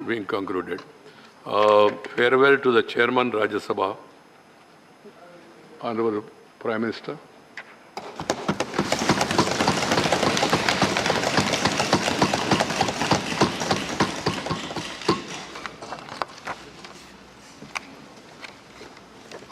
being concluded. Farewell to the Chairman Rajya Sabha, Honorable Prime Minister.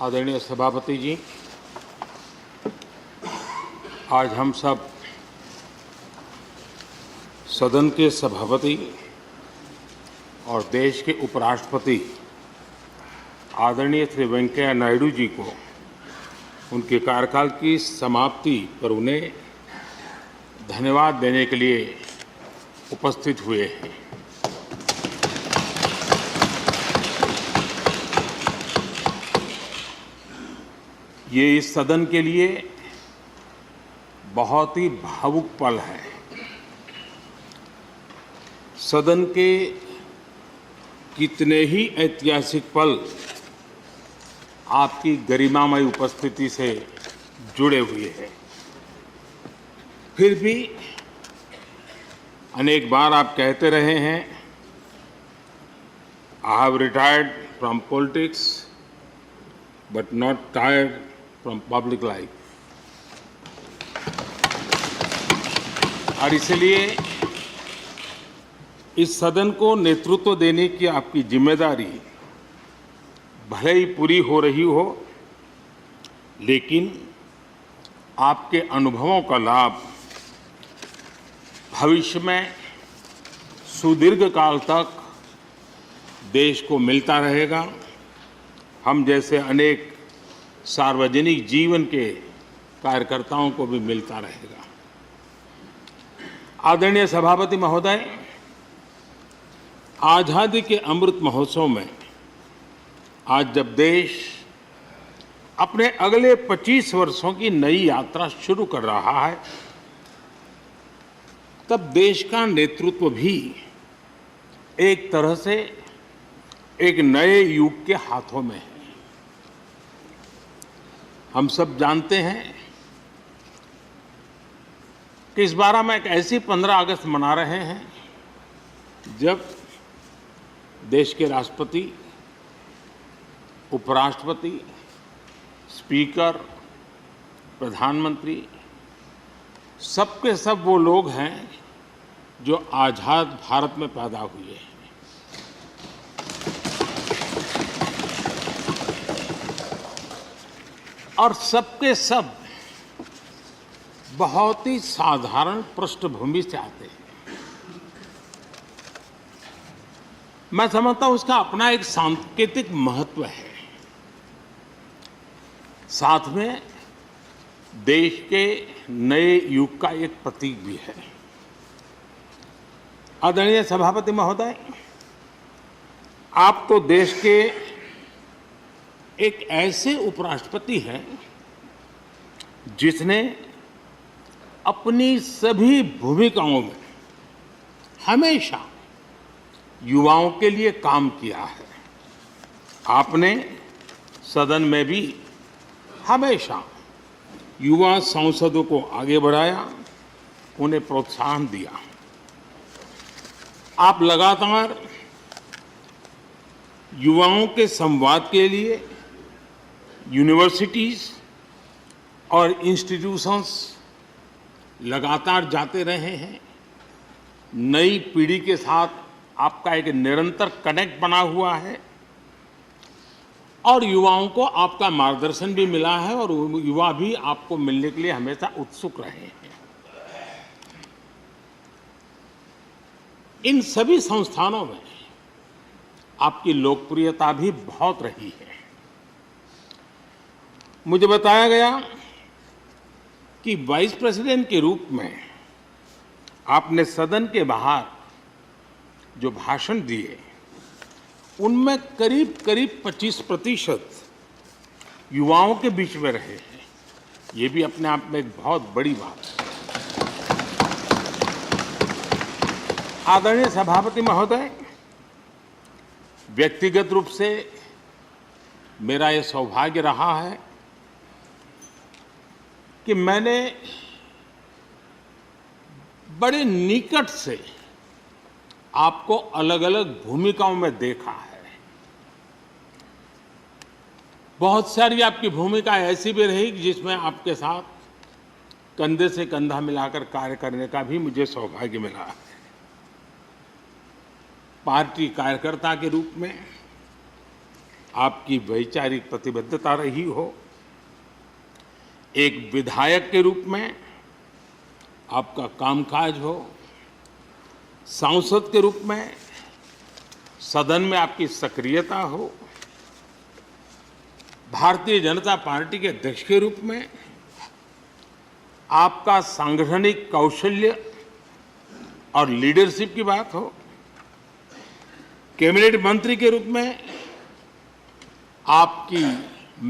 आदरणीय सभापति जी, आज हम सब सदन के सभापति और देश के उपराष्ट्रपति आदरणीय श्री वेंकैया नायडू जी को उनके कार्यकाल की समाप्ति पर उन्हें धन्यवाद देने के लिए उपस्थित हुए हैं। ये इस सदन के लिए बहुत ही भावुक पल है। सदन के कितने ही ऐतिहासिक पल आपकी गरिमामय उपस्थिति से जुड़े हुए हैं। फिर भी अनेक बार आप कहते रहे हैं, I have retired from politics but not tired from public life. और इसलिए इस सदन को नेतृत्व देने की आपकी जिम्मेदारी भले ही पूरी हो रही हो, लेकिन आपके अनुभवों का लाभ भविष्य में सुदीर्घ काल तक देश को मिलता रहेगा। हम जैसे अनेक सार्वजनिक जीवन के कार्यकर्ताओं को भी मिलता रहेगा। आदरणीय सभापति महोदय, आज़ादी के अमृत महोत्सव में आज जब देश अपने अगले 25 वर्षों की नई यात्रा शुरू कर रहा है, तब देश का नेतृत्व भी एक तरह से एक नए युग के हाथों में है। हम सब जानते हैं कि इस बार हम एक ऐसी 15 अगस्त मना रहे हैं जब देश के राष्ट्रपति, उपराष्ट्रपति, स्पीकर, प्रधानमंत्री सबके सब वो लोग हैं जो आज़ाद भारत में पैदा हुए हैं। और सबके सब बहुत ही साधारण पृष्ठभूमि से आते हैं। मैं समझता हूं उसका अपना एक सांकेतिक महत्व है, साथ में देश के नए युग का एक प्रतीक भी है। आदरणीय सभापति महोदय, आप तो देश के एक ऐसे उपराष्ट्रपति हैं जिसने अपनी सभी भूमिकाओं में हमेशा युवाओं के लिए काम किया है। आपने सदन में भी हमेशा युवा सांसदों को आगे बढ़ाया, उन्हें प्रोत्साहन दिया। आप लगातार युवाओं के संवाद के लिए यूनिवर्सिटीज और इंस्टीट्यूशंस लगातार जाते रहे हैं। नई पीढ़ी के साथ आपका एक निरंतर कनेक्ट बना हुआ है और युवाओं को आपका मार्गदर्शन भी मिला है और युवा भी आपको मिलने के लिए हमेशा उत्सुक रहे हैं। इन सभी संस्थानों में आपकी लोकप्रियता भी बहुत रही है। मुझे बताया गया कि वाइस प्रेसिडेंट के रूप में आपने सदन के बाहर जो भाषण दिए, उनमें करीब करीब 25% युवाओं के बीच में रहे हैं। ये भी अपने आप में एक बहुत बड़ी बात है। आदरणीय सभापति महोदय, व्यक्तिगत रूप से मेरा ये सौभाग्य रहा है कि मैंने बड़े निकट से आपको अलग अलग भूमिकाओं में देखा है। बहुत सारी आपकी भूमिका ऐसी भी रही जिसमें आपके साथ कंधे से कंधा मिलाकर कार्य करने का भी मुझे सौभाग्य मिला है। पार्टी कार्यकर्ता के रूप में आपकी वैचारिक प्रतिबद्धता रही हो, एक विधायक के रूप में आपका कामकाज हो, सांसद के रूप में सदन में आपकी सक्रियता हो, भारतीय जनता पार्टी के अध्यक्ष के रूप में आपका सांगठनिक कौशल्य और लीडरशिप की बात हो, कैबिनेट मंत्री के रूप में आपकी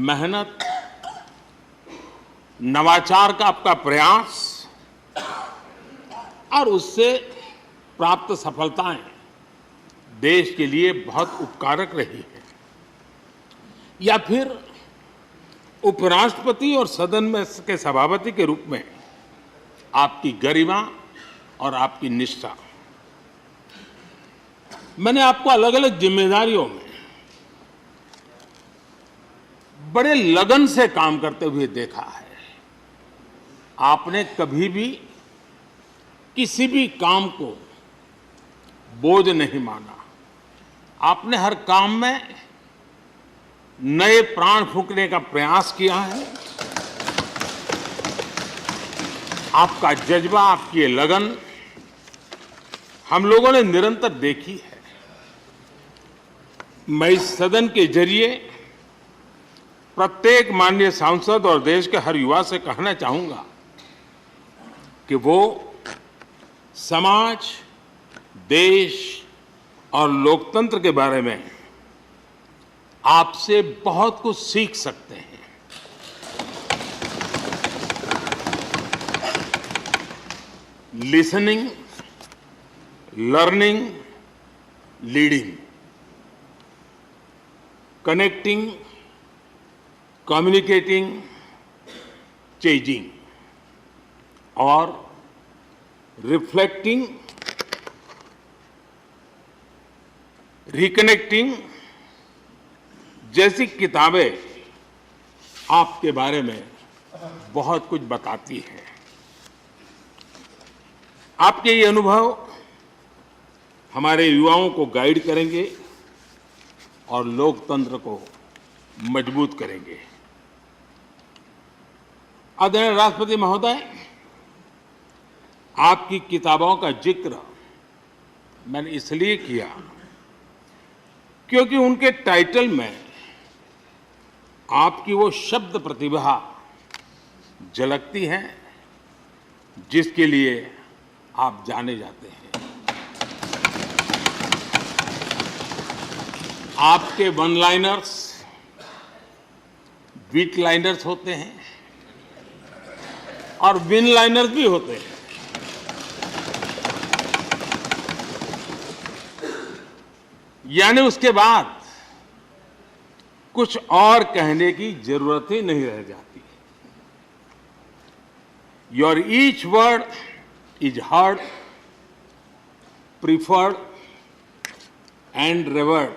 मेहनत, नवाचार का आपका प्रयास और उससे प्राप्त सफलताएं देश के लिए बहुत उपकारक रही है, या फिर उपराष्ट्रपति और सदन में के सभापति के रूप में आपकी गरिमा और आपकी निष्ठा। मैंने आपको अलग अलग जिम्मेदारियों में बड़े लगन से काम करते हुए देखा है। आपने कभी भी किसी भी काम को बोझ नहीं माना। आपने हर काम में नए प्राण फूंकने का प्रयास किया है। आपका जज्बा, आपकी ये लगन हम लोगों ने निरंतर देखी है। मैं इस सदन के जरिए प्रत्येक माननीय सांसद और देश के हर युवा से कहना चाहूंगा कि वो समाज, देश और लोकतंत्र के बारे में आपसे बहुत कुछ सीख सकते हैं। Listening, learning, leading, connecting, communicating, changing और रिफ्लेक्टिंग, रिकनेक्टिंग जैसी किताबें आपके बारे में बहुत कुछ बताती हैं। आपके ये अनुभव हमारे युवाओं को गाइड करेंगे और लोकतंत्र को मजबूत करेंगे। आदरणीय राष्ट्रपति महोदय, आपकी किताबों का जिक्र मैंने इसलिए किया क्योंकि उनके टाइटल में आपकी वो शब्द प्रतिभा झलकती है जिसके लिए आप जाने जाते हैं। आपके वन लाइनर्स, बीट लाइनर्स होते हैं और विन लाइनर्स भी होते हैं। यानी उसके बाद कुछ और कहने की जरूरत ही नहीं रह जाती। Your each word is heard, preferred and reward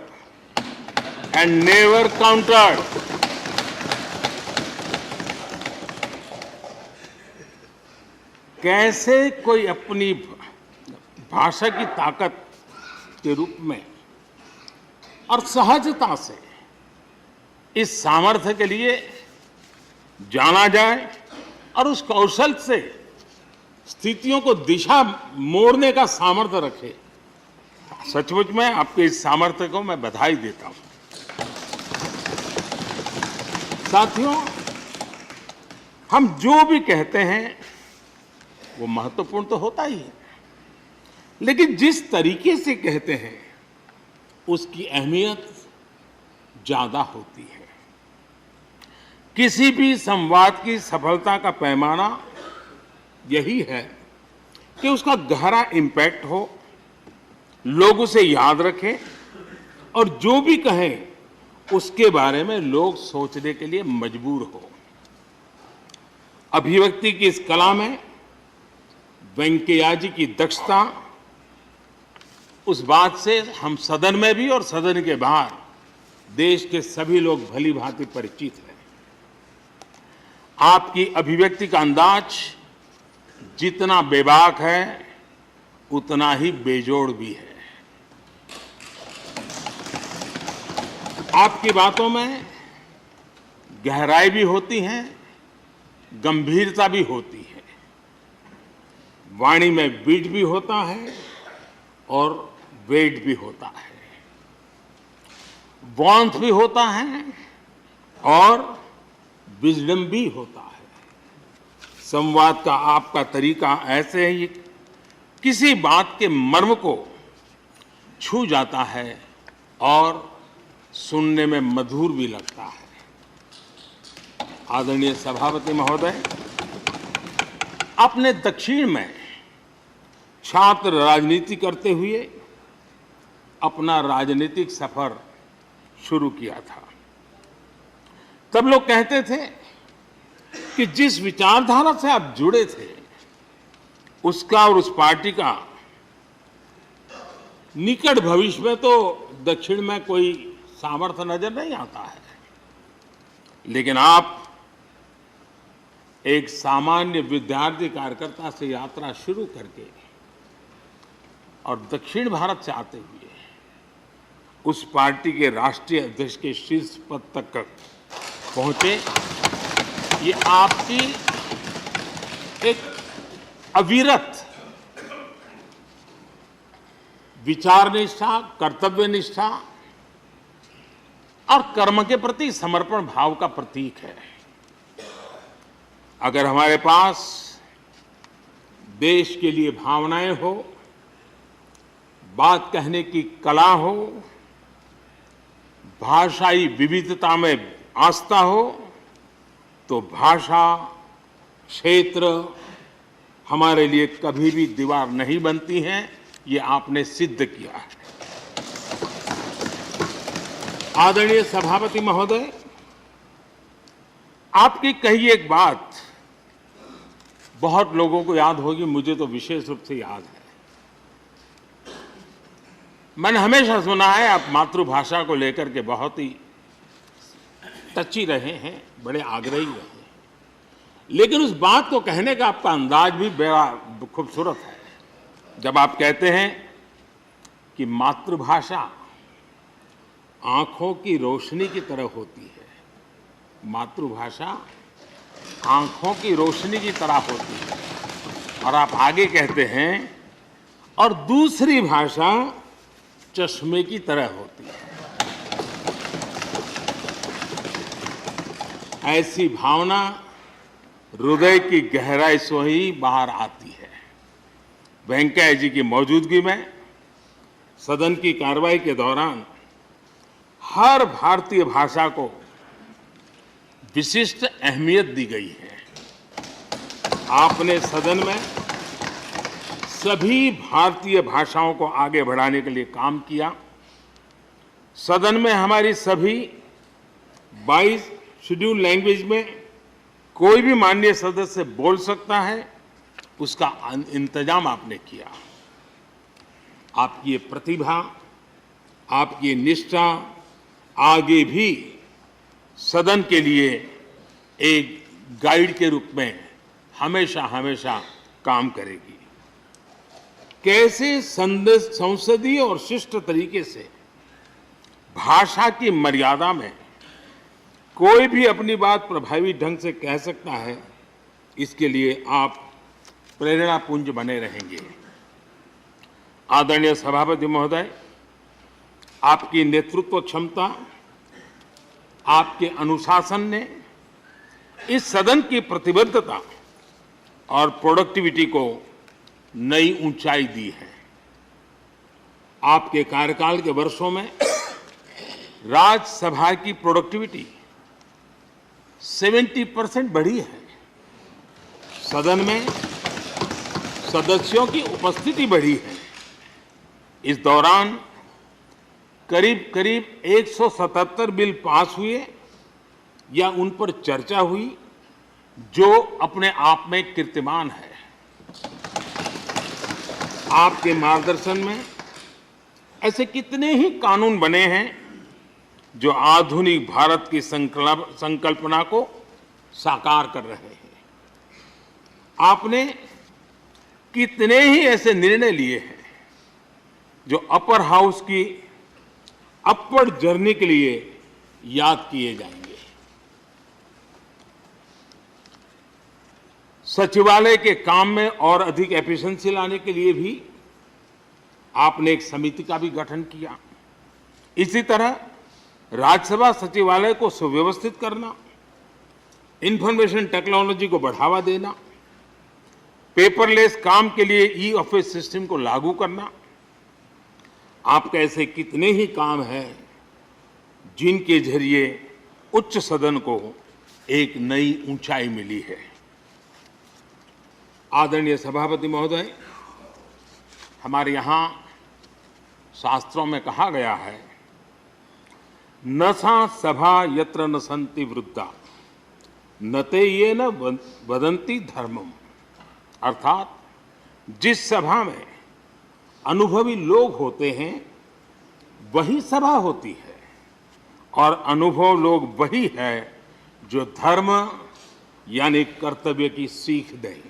and never countered. कैसे कोई अपनी भाषा की ताकत के रूप में और सहजता से इस सामर्थ्य के लिए जाना जाए और उस कौशल से स्थितियों को दिशा मोड़ने का सामर्थ्य रखे, सचमुच में आपके इस सामर्थ्य को मैं बधाई देता हूं। साथियों, हम जो भी कहते हैं वो महत्वपूर्ण तो होता ही है, लेकिन जिस तरीके से कहते हैं उसकी अहमियत ज्यादा होती है। किसी भी संवाद की सफलता का पैमाना यही है कि उसका गहरा इम्पैक्ट हो, लोग उसे याद रखें और जो भी कहें उसके बारे में लोग सोचने के लिए मजबूर हो। अभिव्यक्ति की इस कला में वेंकैया जी की दक्षता उस बात से हम सदन में भी और सदन के बाहर देश के सभी लोग भली भांति परिचित हैं। आपकी अभिव्यक्ति का अंदाज जितना बेबाक है उतना ही बेजोड़ भी है। आपकी बातों में गहराई भी होती है, गंभीरता भी होती है, वाणी में बीट भी होता है और वेट भी होता है, वार्मथ भी होता है और विजडम भी होता है। संवाद का आपका तरीका ऐसे ही किसी बात के मर्म को छू जाता है और सुनने में मधुर भी लगता है। आदरणीय सभापति महोदय, आपने दक्षिण में छात्र राजनीति करते हुए अपना राजनीतिक सफर शुरू किया था। तब लोग कहते थे कि जिस विचारधारा से आप जुड़े थे उसका और उस पार्टी का निकट भविष्य में तो दक्षिण में कोई सामर्थ्य नजर नहीं आता है, लेकिन आप एक सामान्य विद्यार्थी कार्यकर्ता से यात्रा शुरू करके और दक्षिण भारत से आते हुए उस पार्टी के राष्ट्रीय अध्यक्ष के शीर्ष पद तक पहुंचे। ये आपकी एक अविरत विचार निष्ठा, कर्तव्य निष्ठा और कर्म के प्रति समर्पण भाव का प्रतीक है। अगर हमारे पास देश के लिए भावनाएं हो, बात कहने की कला हो, भाषाई विविधता में आस्था हो, तो भाषा क्षेत्र हमारे लिए कभी भी दीवार नहीं बनती है। ये आपने सिद्ध किया है। आदरणीय सभापति महोदय, आपकी कही एक बात बहुत लोगों को याद होगी, मुझे तो विशेष रूप से याद है। मैंने हमेशा सुना है आप मातृभाषा को लेकर के बहुत ही टची रहे हैं, बड़े आग्रही रहे हैं, लेकिन उस बात को कहने का आपका अंदाज भी बड़ा खूबसूरत है। जब आप कहते हैं कि मातृभाषा आंखों की रोशनी की तरह होती है, मातृभाषा आंखों की रोशनी की तरह होती है, और आप आगे कहते हैं और दूसरी भाषा चश्मे की तरह होती है। ऐसी भावना हृदय की गहराई से ही बाहर आती है। वेंकैया जी की मौजूदगी में सदन की कार्रवाई के दौरान हर भारतीय भाषा को विशिष्ट अहमियत दी गई है। आपने सदन में सभी भारतीय भाषाओं को आगे बढ़ाने के लिए काम किया। सदन में हमारी सभी 22 शेड्यूल लैंग्वेज में कोई भी माननीय सदस्य बोल सकता है, उसका इंतजाम आपने किया। आपकी ये प्रतिभा, आपकी ये निष्ठा आगे भी सदन के लिए एक गाइड के रूप में हमेशा हमेशा काम करेगी। कैसे संसदीय और शिष्ट तरीके से भाषा की मर्यादा में कोई भी अपनी बात प्रभावी ढंग से कह सकता है, इसके लिए आप प्रेरणापुंज बने रहेंगे। आदरणीय सभापति महोदय, आपकी नेतृत्व क्षमता, आपके अनुशासन ने इस सदन की प्रतिबद्धता और प्रोडक्टिविटी को नई ऊंचाई दी है। आपके कार्यकाल के वर्षों में राज्यसभा की प्रोडक्टिविटी 70% बढ़ी है। सदन में सदस्यों की उपस्थिति बढ़ी है। इस दौरान करीब करीब 177 बिल पास हुए या उन पर चर्चा हुई, जो अपने आप में कीर्तिमान है। आपके मार्गदर्शन में ऐसे कितने ही कानून बने हैं जो आधुनिक भारत की संकल्पना को साकार कर रहे हैं। आपने कितने ही ऐसे निर्णय लिए हैं जो अपर हाउस की अपवर्ड जर्नी के लिए याद किए जाएंगे। सचिवालय के काम में और अधिक एफिशिएंसी लाने के लिए भी आपने एक समिति का भी गठन किया। इसी तरह राज्यसभा सचिवालय को सुव्यवस्थित करना, इंफॉर्मेशन टेक्नोलॉजी को बढ़ावा देना, पेपरलेस काम के लिए ई ऑफिस सिस्टम को लागू करना, आपके ऐसे कितने ही काम हैं जिनके जरिए उच्च सदन को एक नई ऊंचाई मिली है। आदरणीय सभापति महोदय, हमारे यहाँ शास्त्रों में कहा गया है, न सा सभा यत्र न सन्ति वृद्धा न ते ये न वदन्ति धर्मम। अर्थात जिस सभा में अनुभवी लोग होते हैं वही सभा होती है, और अनुभव लोग वही है जो धर्म यानी कर्तव्य की सीख दें।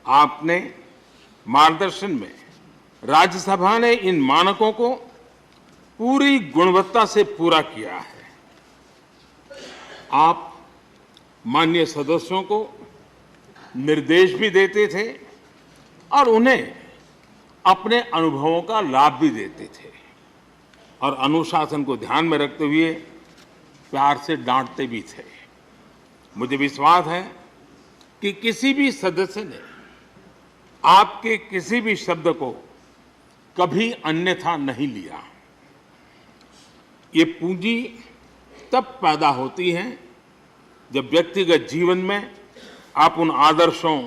आपने मार्गदर्शन में राज्यसभा ने इन मानकों को पूरी गुणवत्ता से पूरा किया है। आप माननीय सदस्यों को निर्देश भी देते थे और उन्हें अपने अनुभवों का लाभ भी देते थे, और अनुशासन को ध्यान में रखते हुए प्यार से डांटते भी थे। मुझे विश्वास है कि किसी भी सदस्य ने आपके किसी भी शब्द को कभी अन्यथा नहीं लिया। ये पूंजी तब पैदा होती है जब व्यक्तिगत जीवन में आप उन आदर्शों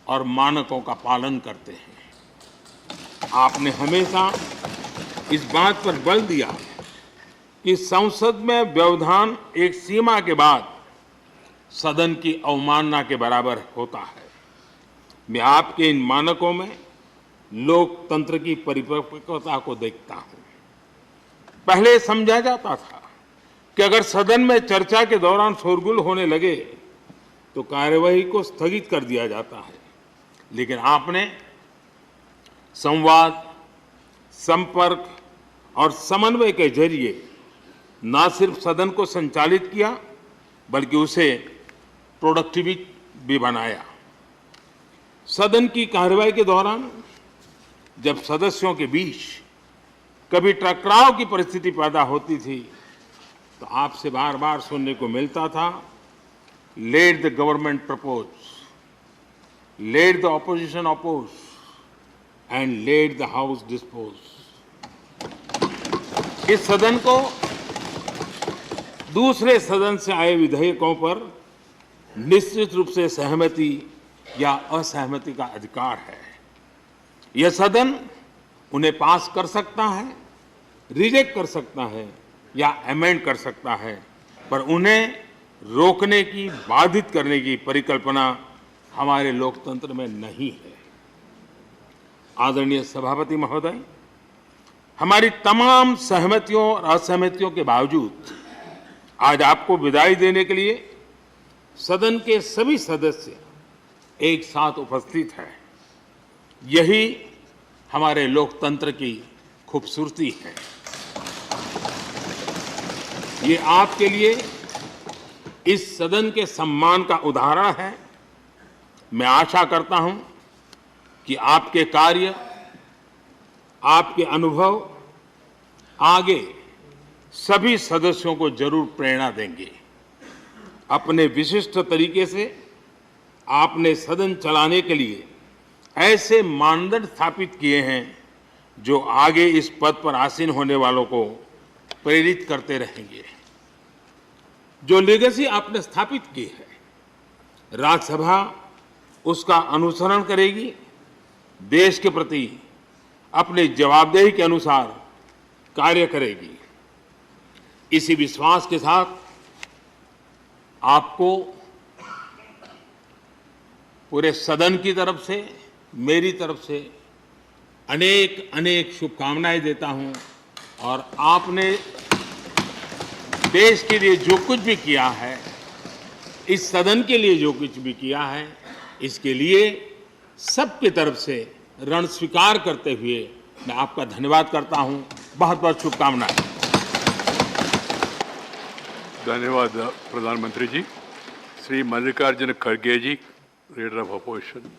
और मानकों का पालन करते हैं। आपने हमेशा इस बात पर बल दिया कि संसद में व्यवधान एक सीमा के बाद सदन की अवमानना के बराबर होता है। मैं आपके इन मानकों में लोकतंत्र की परिपक्वता को देखता हूं। पहले समझा जाता था कि अगर सदन में चर्चा के दौरान शोरगुल होने लगे तो कार्यवाही को स्थगित कर दिया जाता है, लेकिन आपने संवाद, संपर्क और समन्वय के जरिए न सिर्फ सदन को संचालित किया बल्कि उसे प्रोडक्टिव भी बनाया। सदन की कार्यवाही के दौरान जब सदस्यों के बीच कभी टकराव की परिस्थिति पैदा होती थी तो आपसे बार बार सुनने को मिलता था, let the government propose, let the opposition oppose and let the house dispose. इस सदन को दूसरे सदन से आए विधेयकों पर निश्चित रूप से सहमति या असहमति का अधिकार है। यह सदन उन्हें पास कर सकता है, रिजेक्ट कर सकता है या अमेंड कर सकता है, पर उन्हें रोकने की, बाधित करने की परिकल्पना हमारे लोकतंत्र में नहीं है। आदरणीय सभापति महोदय, हमारी तमाम सहमतियों और असहमतियों के बावजूद आज आपको विदाई देने के लिए सदन के सभी सदस्य एक साथ उपस्थित हैं। यही हमारे लोकतंत्र की खूबसूरती है। ये आपके लिए इस सदन के सम्मान का उदाहरण है। मैं आशा करता हूं कि आपके कार्य, आपके अनुभव आगे सभी सदस्यों को जरूर प्रेरणा देंगे। अपने विशिष्ट तरीके से आपने सदन चलाने के लिए ऐसे मानदंड स्थापित किए हैं जो आगे इस पद पर आसीन होने वालों को प्रेरित करते रहेंगे। जो लेगेसी आपने स्थापित की है, राज्यसभा उसका अनुसरण करेगी, देश के प्रति अपने जवाबदेही के अनुसार कार्य करेगी। इसी विश्वास के साथ आपको पूरे सदन की तरफ से, मेरी तरफ से अनेक अनेक शुभकामनाएं देता हूं और आपने देश के लिए जो कुछ भी किया है, इस सदन के लिए जो कुछ भी किया है, इसके लिए सबकी तरफ से ऋण स्वीकार करते हुए मैं आपका धन्यवाद करता हूं। बहुत बहुत शुभकामनाएं। धन्यवाद प्रधानमंत्री जी। श्री मल्लिकार्जुन खड़गे जी, लीडर ऑफ अपोजिशन।